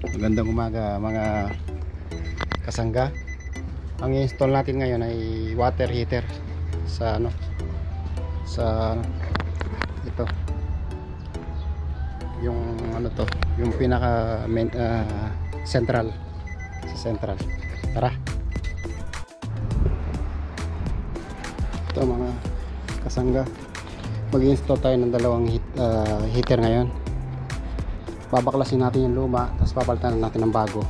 Magandang umaga mga kasangga. Ang i-install natin ngayon ay water heater sa ito. Yung yung pinaka main, central sa central. Tara. Ito mga kasangga. Mag-install tayo ng dalawang heater ngayon. Babaklasin natin yung luma, tapos papalitan natin ng bago.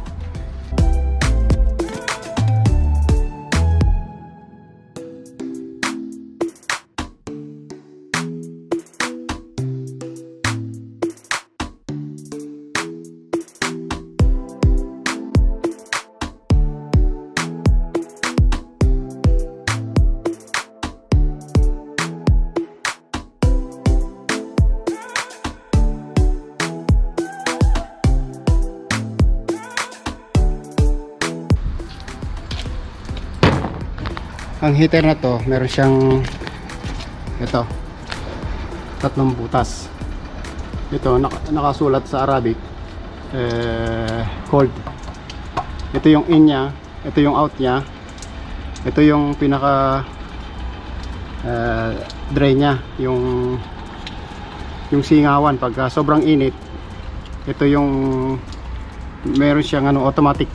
Ang heater na to, meron siyang ito, 3 butas. Ito nakasulat sa Arabic cold. Ito yung in nya, ito yung out nya, ito yung pinaka drain nya, yung singawan pagka sobrang init. Ito yung meron siyang automatic,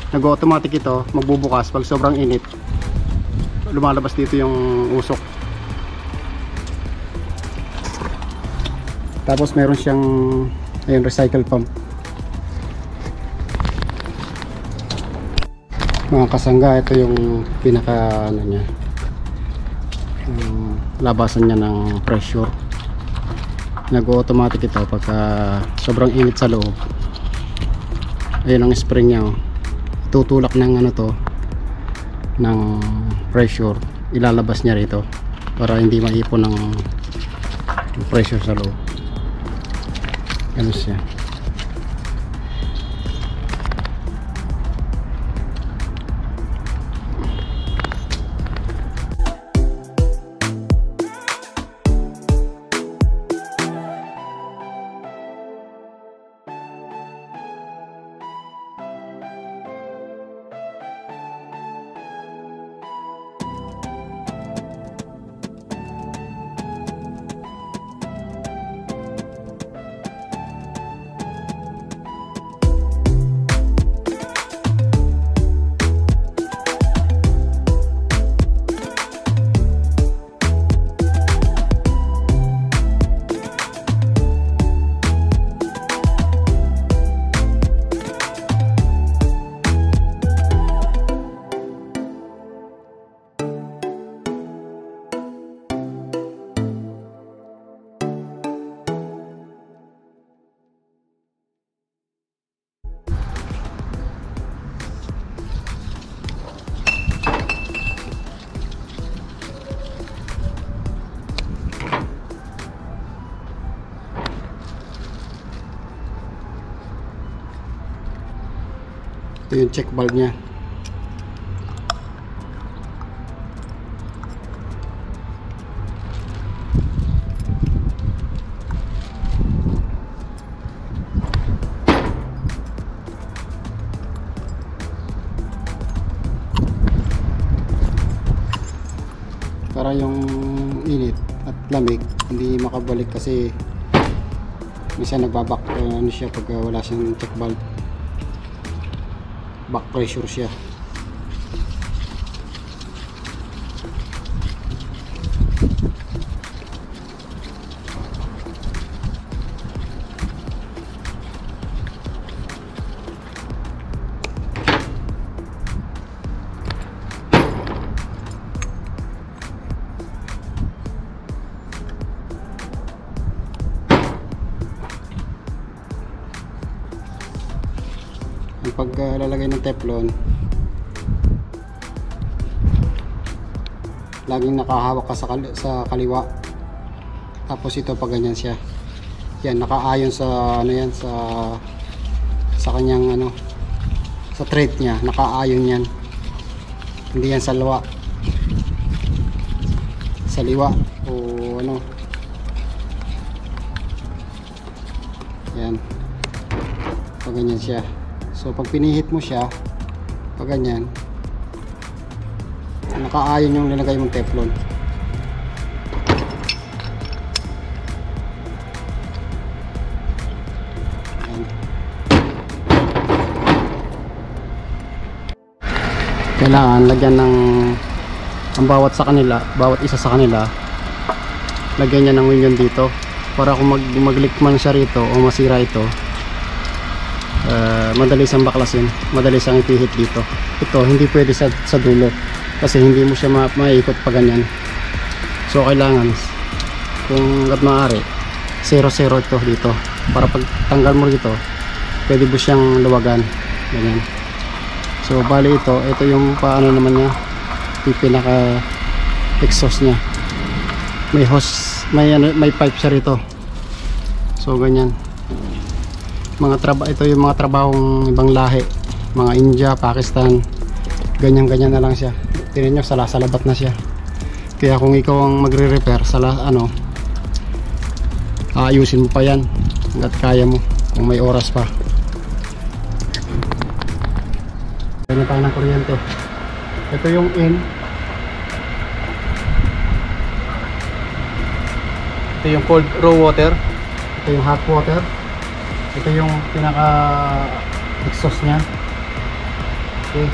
nag-automatic ito, magbubukas pag sobrang init. Lumalabas dito yung usok. Tapos meron siyang recycle pump. Mga kasangga, ito yung pinaka niya, labasan niya ng pressure. Nag-automatic ito pagka sobrang init sa loob. Ayun ang spring niya, tutulak ng ng pressure, ilalabas niya rito para hindi maipon ng pressure sa loob. Ano siya. Ito yung check valve nya. Para yung init at lamig hindi makabalik, kasi minsan nagbabak siya pag wala siyang check valve. Back pressure siya. Ang paglalagay ng Teflon, laging nakahawak ka sa kaliwa, tapos ito pag ganyan siya, yan nakaayon sa sa kanyang sa thread niya, nakaayon yan, hindi yan sa liwa o yan. So ganyan siya. So pag pinihit mo siya, pag ganyan, nakaayon yung nilagay mong Teflon. Ayan. Kailangan lagyan ng ang bawat isa sa kanila, lagyan niya ng union dito para kung maglikman siya rito o masira ito, madali siyang baklasin, madali siyang ipihit dito. Ito hindi pwede sa dulo kasi hindi mo siya maikot pa ganyan. So kailangan kung maaari 0-0 ito dito para pag tanggal mo dito pwede mo siyang luwagan ganyan. So bali ito yung paano naman niya, yung pinaka exhaust niya, may hose, may pipe siya rito. So ganyan. Ito yung mga trabahong ibang lahi, mga India, Pakistan, ganyan na lang siya. Tingnan nyo, salabat na siya. Kaya kung ikaw ang magre-repair, aayusin mo pa yan hanggat kaya mo, kung may oras pa. Ganyan tayo ng kuryente. Ito yung in, ito yung cold raw water, ito yung hot water, ito yung pinaka exhaust nya. Okay.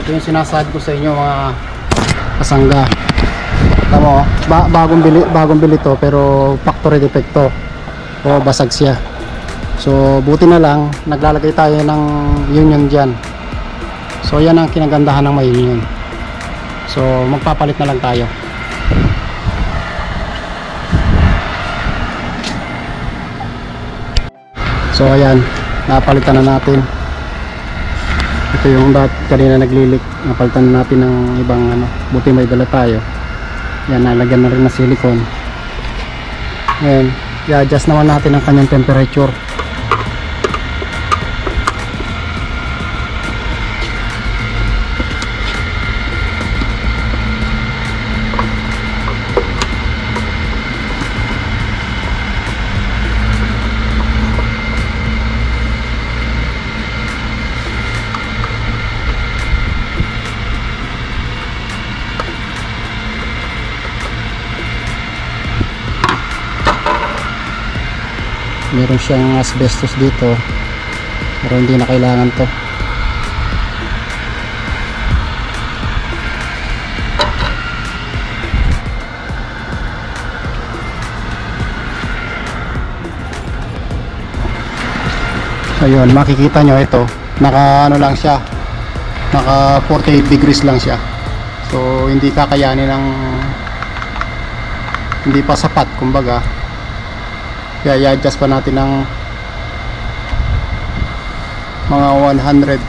Ito yung sinasabi ko sa inyo mga kasangga. Tama, bagong bili to, pero factory defect to. O basag siya. So buti na lang naglalagay tayo ng union dyan. So yan ang kinagandahan ng may union. So magpapalit na lang tayo. So ayan, napalitan na natin. Ito yung kanina naglilik, napalitan na natin ng ibang ano. Buti may dala tayo. Yan, nalagyan na rin ng silicone. Ayan, i-adjust naman natin ang kanyang temperature. Meron siyang asbestos dito, pero hindi na kailangan to. So yun, makikita nyo ito, naka ano lang siya, naka 48 degrees lang siya. So hindi kakayanin ng, hindi pa sapat kumbaga. Kaya i-adjust pa natin ng mga 100,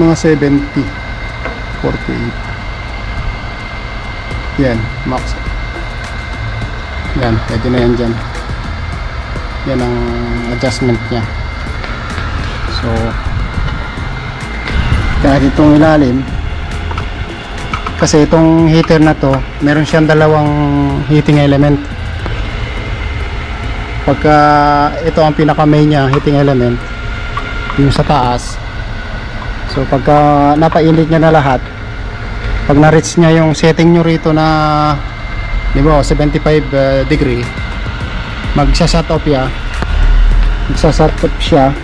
mga 70, 48. Yan, max. Yan, pwede na yan dyan. Yan ang adjustment nya. So kahit itong ilalim, kasi itong heater na to, meron siyang dalawang heating element. Pagka ito ang pinaka main nya heating element, yung sa taas. So pagka napainit niya na lahat, pag na-reach niya yung setting nyo rito na, di ba, 75 degree, magsa-shut off siya. Magsa-shut off siya.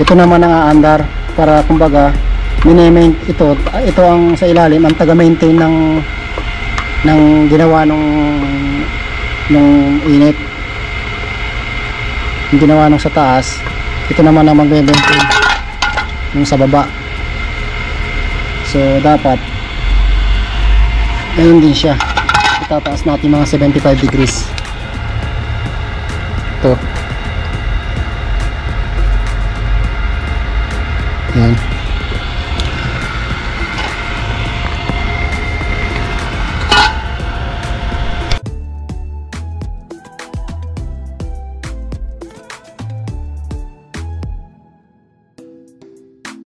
Ito naman ang aandar para kumbaga ito ang sa ilalim ang taga-maintain ng ginawa nung init, yung ginawa nung sa taas. Ito naman ang mag-maintain yung sa baba. So dapat ganun din siya, itataas natin mga 75 degrees.